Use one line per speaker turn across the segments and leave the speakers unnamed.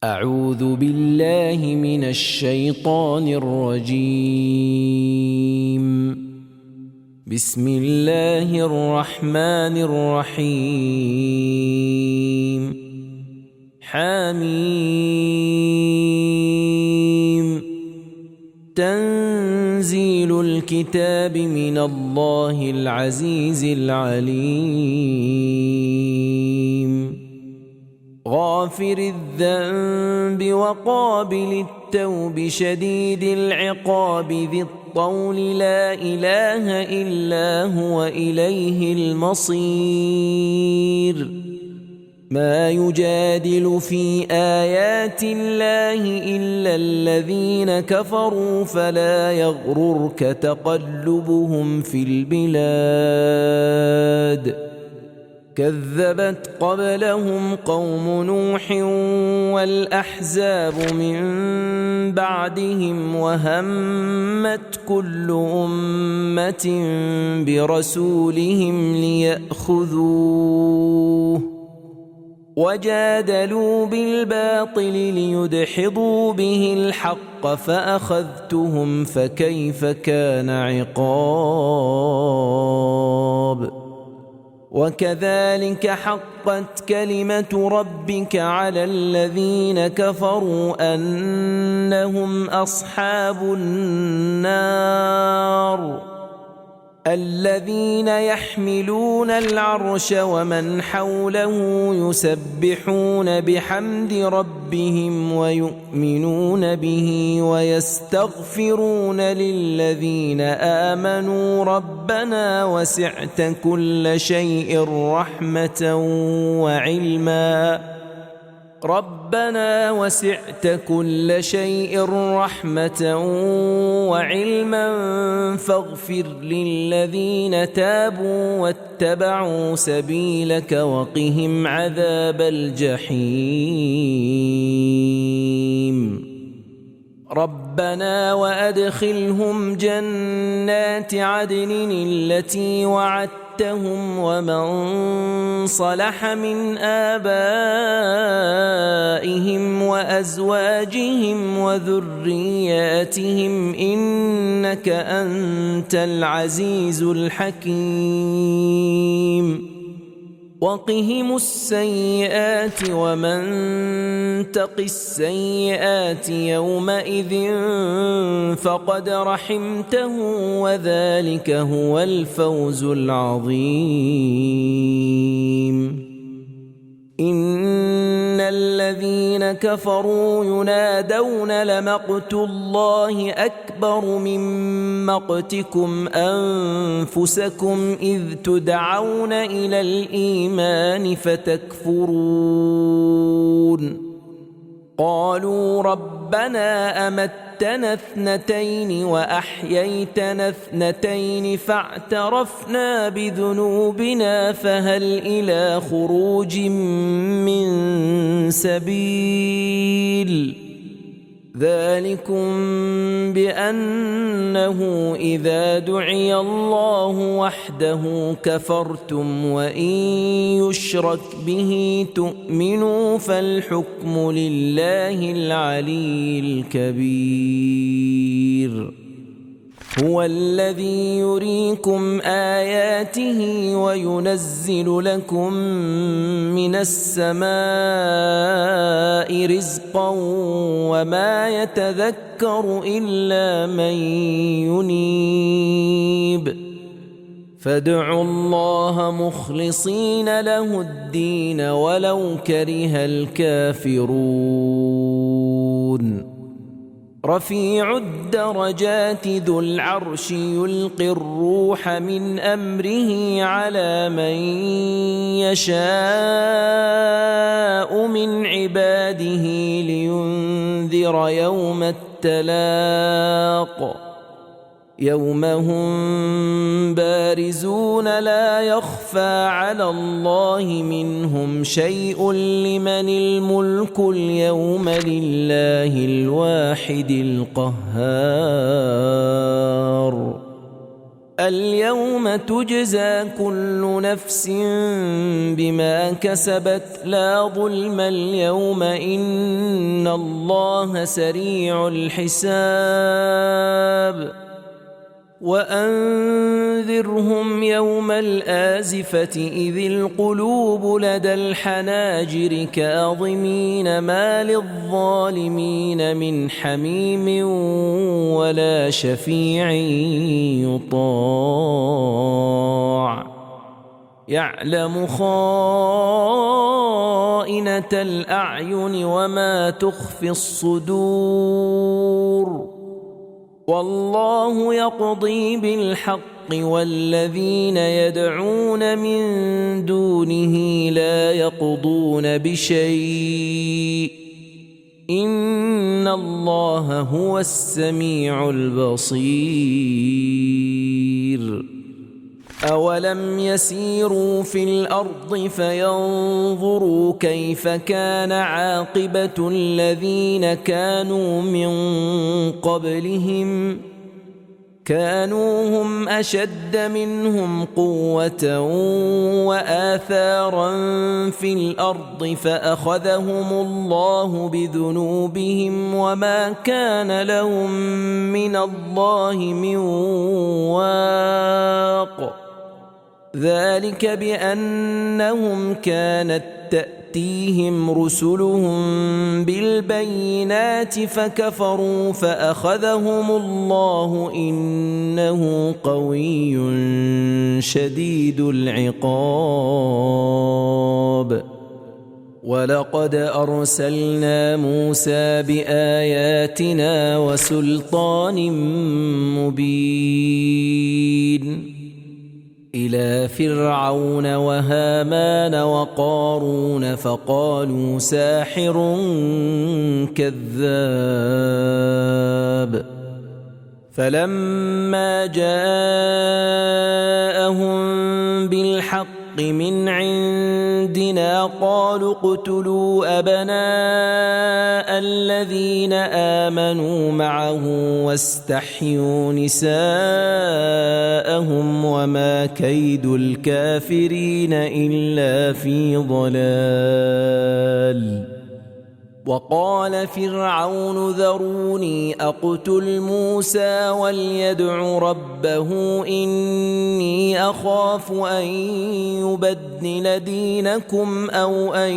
أعوذ بالله من الشيطان الرجيم. بسم الله الرحمن الرحيم. حميم. تنزيل الكتاب من الله العزيز العليم. غافر الذنب وقابل التوب شديد العقاب ذي الطول لا إله إلا هو إليه المصير. ما يجادل في آيات الله إلا الذين كفروا فلا يغررك تقلبهم في البلاد. كذبت قبلهم قوم نوح والأحزاب من بعدهم وهمت كل أمة برسولهم ليأخذوه وجادلوا بالباطل ليدحضوا به الحق فأخذتهم فكيف كان عقاب. وكذلك حقت كلمة ربك على الذين كفروا أنهم أصحاب النار. الذين يحملون العرش ومن حوله يسبحون بحمد ربهم ويؤمنون به ويستغفرون للذين آمنوا ربنا وسعت كل شيء رحمة وعلما فاغفر للذين تابوا واتبعوا سبيلك وقهم عذاب الجحيم. ربنا وأدخلهم جنات عدن التي وعدتهم ومن صلح من آبائهم وأزواجهم وذرياتهم إنك أنت العزيز الحكيم. وقهم السيئات ومن تق السيئات يومئذ فقد رحمته وذلك هو الفوز العظيم. إن الذين كفروا ينادون لمقت الله أكبر من مقتكم أنفسكم إذ تدعون إلى الإيمان فتكفرون. قالوا ربنا أمتنا اثنتين وأحييتنا اثنتين فاعترفنا بذنوبنا فهل إلى خروج من سبيل. ذلكم بأنه إذا دعي الله وحده كفرتم وإن يشرك به تؤمنوا فالحكم لله العلي الكبير. هو الذي يريكم آياته وينزل لكم من السماء رزقا وما يتذكر إلا من ينيب. فادعوا الله مخلصين له الدين ولو كره الكافرون. رفيع الدرجات ذو العرش يلقي الروح من أمره على من يشاء من عباده لينذر يوم التلاق. يوم هم بارزون لا يخفى على الله منهم شيء لمن الملك اليوم لله الواحد القهار. اليوم تجزى كل نفس بما كسبت لا ظلم اليوم إن الله سريع الحساب وأنذرهم يوم الآزفة إذ القلوب لدى الحناجر كاظمين ما للظالمين من حميم ولا شفيع يطاع يعلم خائنة الأعين وما تخفي الصدور والله يقضي بالحق والذين يدعون من دونه لا يقضون بشيء إن الله هو السميع البصير أولم يسيروا في الأرض فينظروا كيف كان عاقبة الذين كانوا من قبلهم كانوا هم أشد منهم قوة وآثارا في الأرض فأخذهم الله بذنوبهم وما كان لهم من الله من واق ذلك بأنهم كانت تأتيهم رسلهم بالبينات فكفروا فأخذهم الله إنه قوي شديد العقاب ولقد أرسلنا موسى بآياتنا وسلطان مبين إلى فرعون وهامان وقارون فقالوا ساحر كذاب فلما جاءهم بالحق من عندنا قالوا اقتلوا أبناء الذين آمنوا معه واستحيوا نساءهم وما كيد الكافرين إلا في ضلال وقال فرعون ذروني أقتل موسى وليدع ربه إني أخاف أن يبدل دينكم أو أن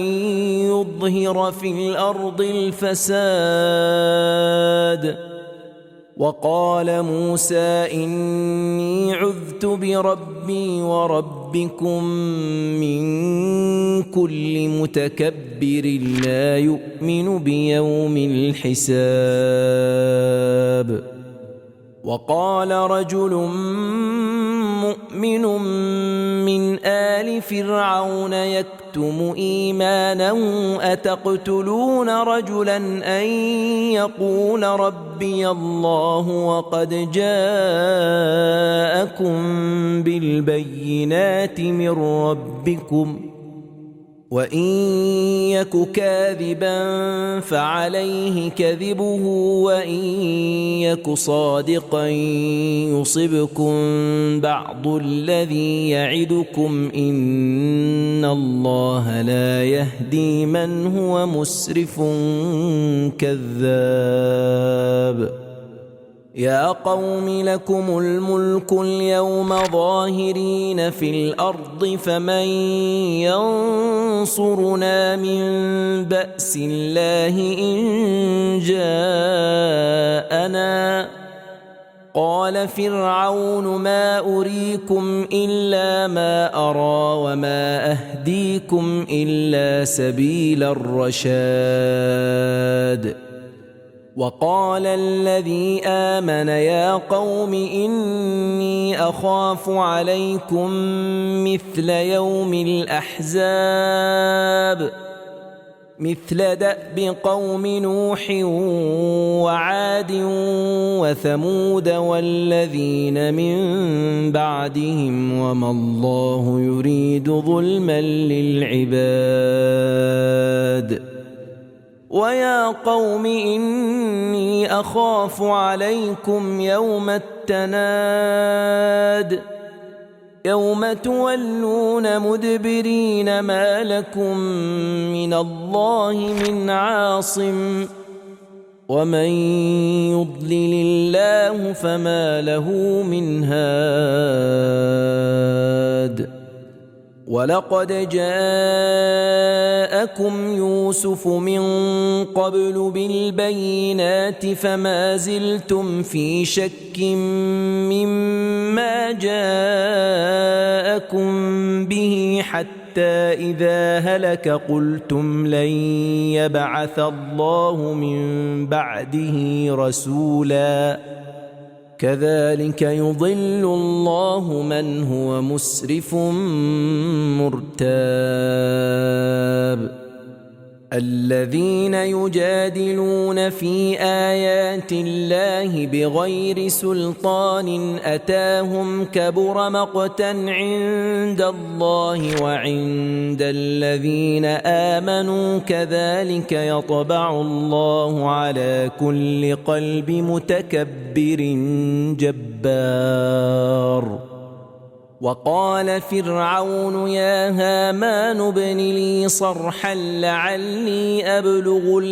يظهر في الأرض الفساد وقال موسى إني عذت بربي وربكم من كل متكبر لا يؤمن بيوم الحساب وقال رجل مؤمن من آل فرعون يكتم إيمانه أتقتلون رجلا أن يقول ربي الله وقد جاءكم بالبينات من ربكم وإن يك كاذبا فعليه كذبه وإن يك صادقا يصبكم بعض الذي يعدكم إن الله لا يهدي من هو مسرف كذاب يا قوم لكم الملك اليوم ظاهرين في الأرض فمن ينصرنا من بأس الله إن جاءنا قال فرعون ما أريكم إلا ما أرى وما أهديكم إلا سبيل الرشاد وقال الذي آمن يا قوم إني أخاف عليكم مثل يوم الأحزاب مثل دأب قوم نوح وعاد وثمود والذين من بعدهم وما الله يريد ظلما للعباد ويا قوم إني أخاف عليكم يوم التناد يوم تولون مدبرين ما لكم من الله من عاصم ومن يضلل الله فما له من هاد ولقد جاءكم يوسف من قبل بالبينات فما زلتم في شك مما جاءكم به حتى إذا هلك قلتم لن يبعث الله من بعده رسولا كذلك يضل الله من هو مسرف مرتاب الذين يجادلون في آيات الله بغير سلطان أتاهم كبر مقتا عند الله وعند الذين آمنوا كذلك يطبع الله على كل قلب متكبر جبار وقال فرعون يا هامان ابن لي صرحا لعلي أبلغ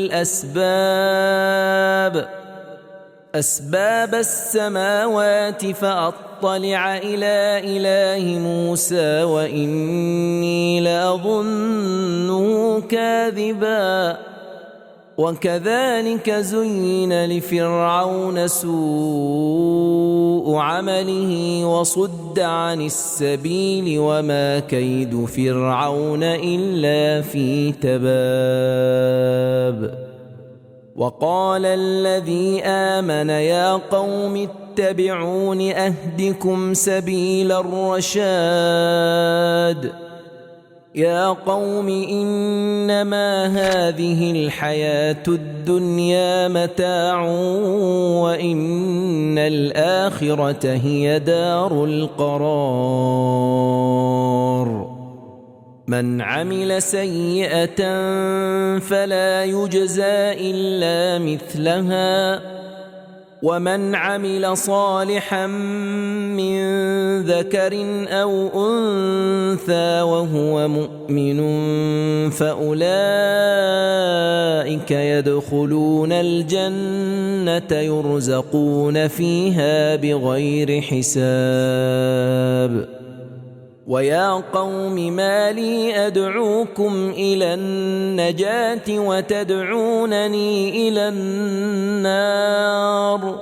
أسباب السماوات فأطلع إلى إله موسى وإني لأظنه كاذبا وكذلك زين لفرعون سوء عمله وصد عن السبيل وما كيد فرعون إلا في تباب وقال الذي آمن يا قوم اتبعون أهدكم سبيل الرشاد يا قوم إنما هذه الحياة الدنيا متاع وإن الآخرة هي دار القرار من عمل سيئة فلا يجزى إلا مثلها ومن عمل صالحا من ذكر أو أنثى وهو مؤمن فأولئك يدخلون الجنة يرزقون فيها بغير حساب ويا قوم ما لي أدعوكم إلى النجاة وتدعونني إلى النار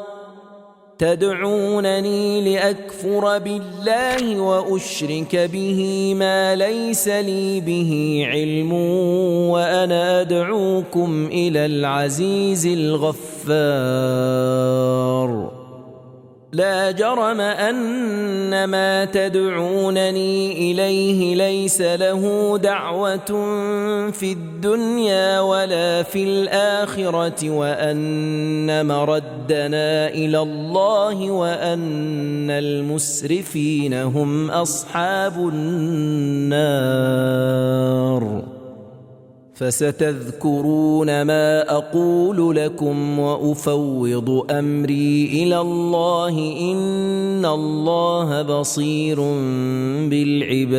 تدعونني لأكفر بالله وأشرك به ما ليس لي به علم وأنا أدعوكم إلى العزيز الغفار لا جرم أن ما تدعونني إليه ليس له دعوة في الدنيا ولا في الآخرة وأن مردنا إلى الله وأن المسرفين هم أصحاب النار فستذكرون ما أقول لكم وأفوض أمري إلى الله إن الله بصير بالعباد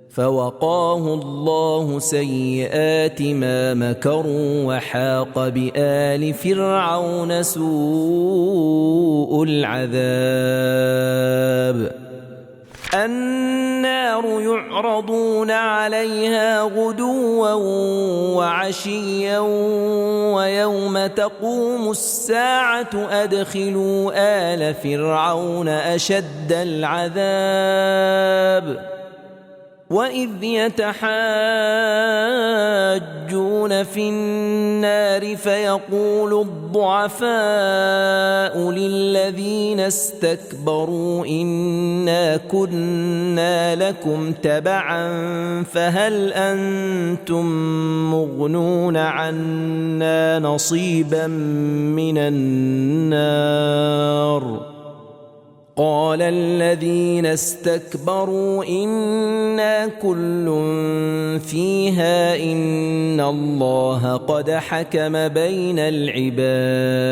فوقاه الله سيئات ما مكروا وحاق بآل فرعون سوء العذاب النار يعرضون عليها غدوا وعشيا ويوم تقوم الساعة أدخلوا آل فرعون أشد العذاب وإذ يتحاجون في النار فيقول الضعفاء للذين استكبروا إنا كنا لكم تبعا فهل أنتم مغنون عنا نصيبا من النار وقال الذين استكبروا إنا كل فيها إن الله قد حكم بين العباد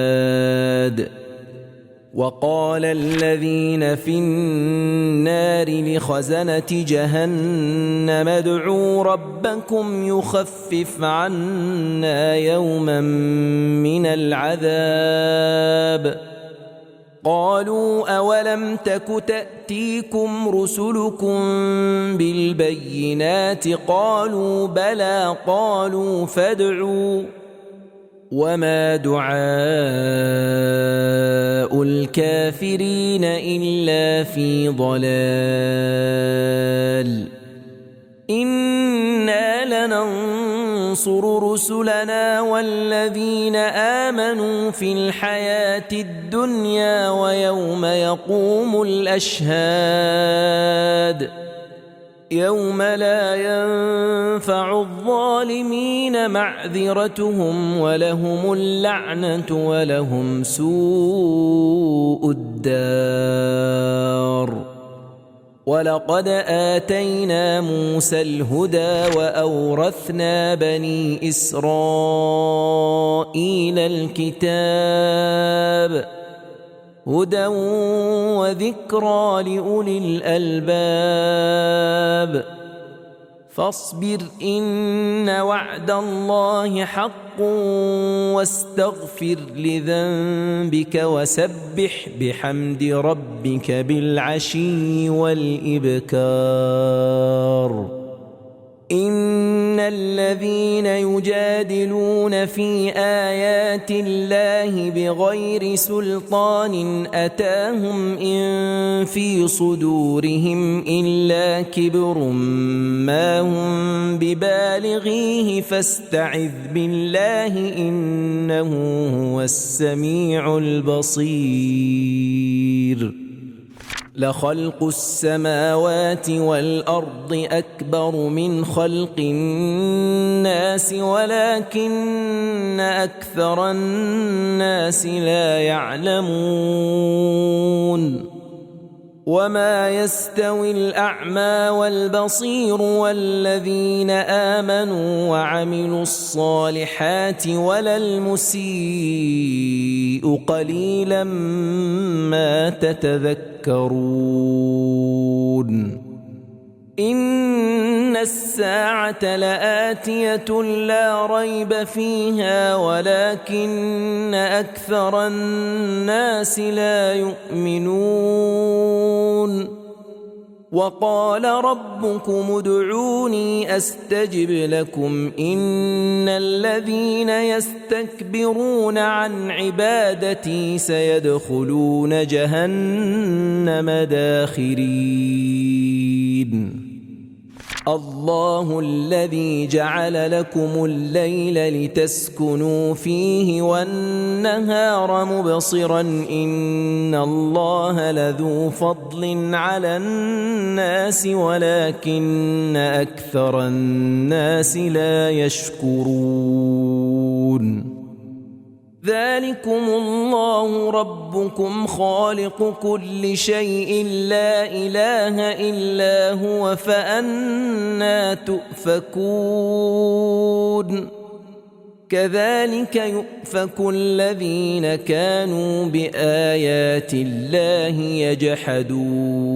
وقال الذين في النار لخزنة جهنم ادعوا ربكم يخفف عنا يوما من العذاب قالوا أولم تك تأتيكم رسلكم بالبينات قالوا بلى قالوا فادعوا وما دعاء الكافرين إلا في ضلال إنا لننصر رسلنا والذين آمنوا في الحياة الدنيا ويوم يقوم الأشهاد يوم لا ينفع الظالمين معذرتهم ولهم اللعنة ولهم سوء الدار ولقد آتينا موسى الهدى وأورثنا بني إسرائيل الكتاب هدى وذكرى لأولي الألباب فاصبر إن وعد الله حق واستغفر لذنبك وسبح بحمد ربك بالعشي والإبكار إن الذين يجادلون في آيات الله بغير سلطان أتاهم إن في صدورهم إلا كبر ما هم ببالغيه فاستعذ بالله إنه هو السميع البصير لخلق السماوات والأرض أكبر من خلق الناس ولكن أكثر الناس لا يعلمون وما يستوي الأعمى والبصير والذين آمنوا وعملوا الصالحات ولا المسيء قليلا ما تتذكرون إن الساعة لآتية لا ريب فيها ولكن أكثر الناس لا يؤمنون وقال ربكم ادعوني أستجب لكم إن الذين يستكبرون عن عبادتي سيدخلون جهنم داخرين الله الذي جعل لكم الليل لتسكنوا فيه والنهار مبصرا إن الله لذو فضل على الناس ولكن أكثر الناس لا يشكرون ذلكم الله ربكم خالق كل شيء لا إله إلا هو فأنى تؤفكون كذلك يؤفك الذين كانوا بآيات الله يجحدون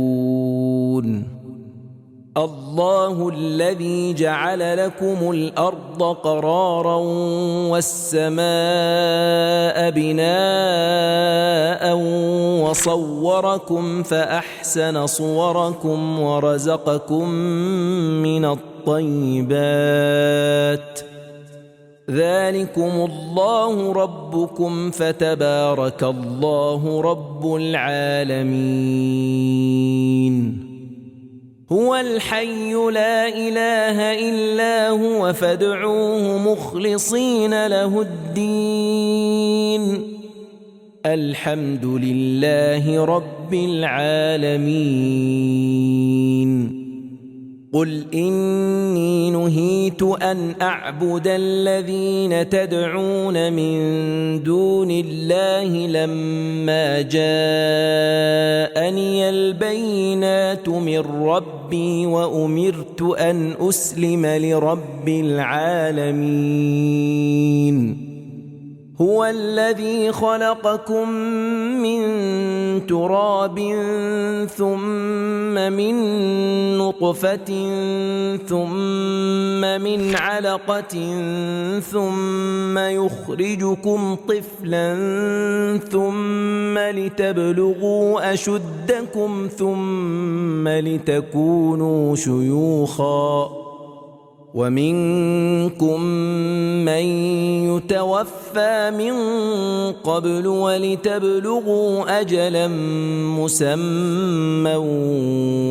الله الذي جعل لكم الأرض قرارا والسماء بناء وصوركم فأحسن صوركم ورزقكم من الطيبات ذلكم الله ربكم فتبارك الله رب العالمين هو الحي لا إله إلا هو فادعوه مخلصين له الدين الحمد لله رب العالمين قل إني نهيت أن أعبد الذين تدعون من دون الله لما جاءني البينات من ربي وأمرت أن أسلم لرب العالمين هو الذي خلقكم من تراب ثم من نطفة ثم من علقة ثم يخرجكم طفلا ثم لتبلغوا أشدكم ثم لتكونوا شيوخا ومنكم من يتوفى من قبل ولتبلغوا أجلا مسمى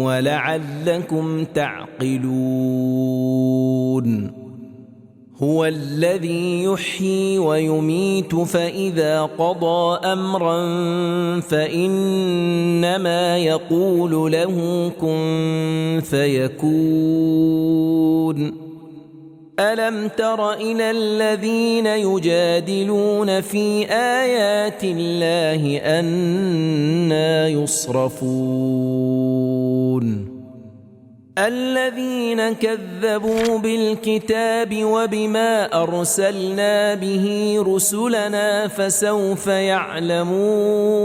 ولعلكم تعقلون هو الذي يحيي ويميت فإذا قضى أمرا فإنما يقول له كن فيكون ألم تر إلى الذين يجادلون في آيات الله أنى يصرفون الذين كذبوا بالكتاب وبما أرسلنا به رسلنا فسوف يعلمون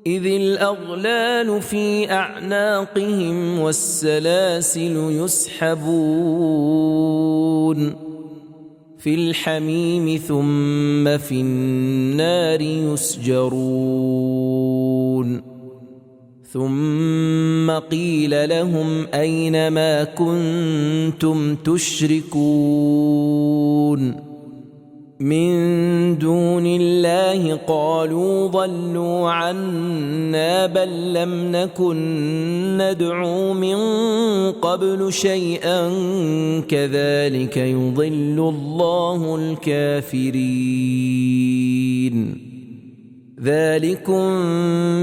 إذ الأغلال في أعناقهم والسلاسل يسحبون في الحميم ثم في النار يسجرون ثم قيل لهم أين ما كنتم تشركون من دون الله قالوا ضلوا عنا بل لم نكن ندعو من قبل شيئا كذلك يضل الله الكافرين ذلكم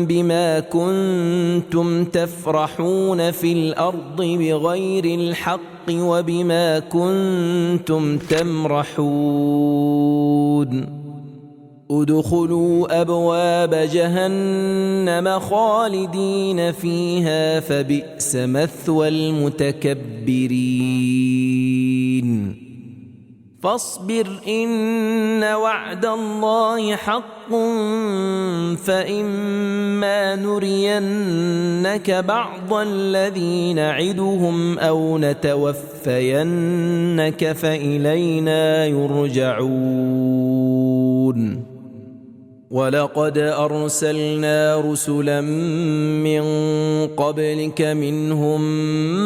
بما كنتم تفرحون في الأرض بغير الحق وبما كنتم تمرحون ادخلوا أبواب جهنم خالدين فيها فبئس مثوى المتكبرين فاصبر إن وعد الله حق فإما نرينك بعض الذي نعدهم أو نتوفينك فإلينا يرجعون ولقد أرسلنا رسلا من قبلك منهم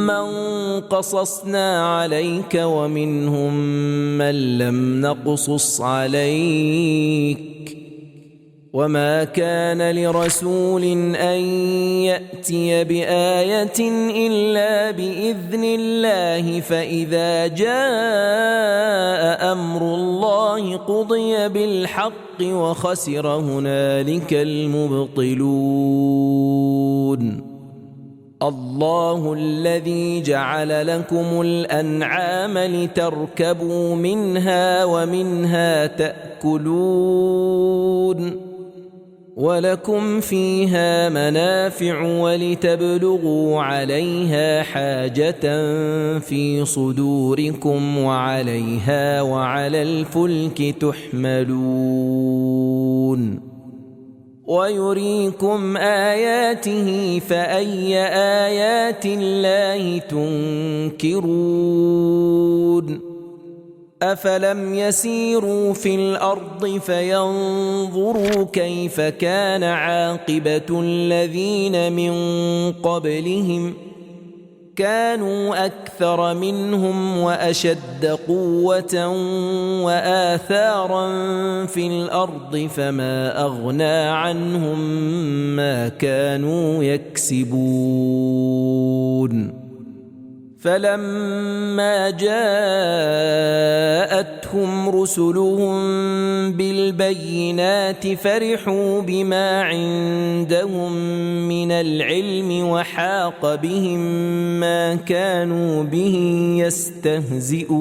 من قصصنا عليك ومنهم من لم نقصص عليك وما كان لرسول أن يأتي بآية إلا بإذن الله فإذا جاء أمر الله قضي بالحق وخسر هنالك المبطلون الله الذي جعل لكم الأنعام لتركبوا منها ومنها تأكلون ولكم فيها منافع ولتبلغوا عليها حاجة في صدوركم وعليها وعلى الفلك تحملون ويريكم آياته فأي آيات الله تنكرون أفلم يسيروا في الأرض فينظروا كيف كان عاقبة الذين من قبلهم كانوا أكثر منهم وأشد قوة وآثارا في الأرض فما أغنى عنهم ما كانوا يكسبون فلما جاءتهم جاءتهم رسلهم بالبينات فرحوا بما عندهم من العلم وحاق بهم ما كانوا به يستهزئون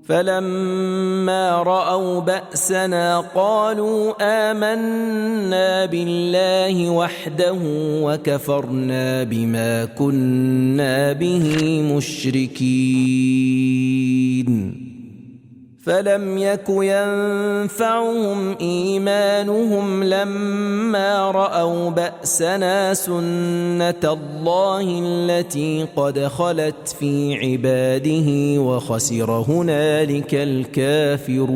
فلما رأوا بأسنا قالوا آمنا بالله وحده وكفرنا بما كنا به مشركين فلم يك ينفعهم إيمانهم لما رأوا بأسنا سنة الله التي قد خلت في عباده وخسر هنالك الكافرون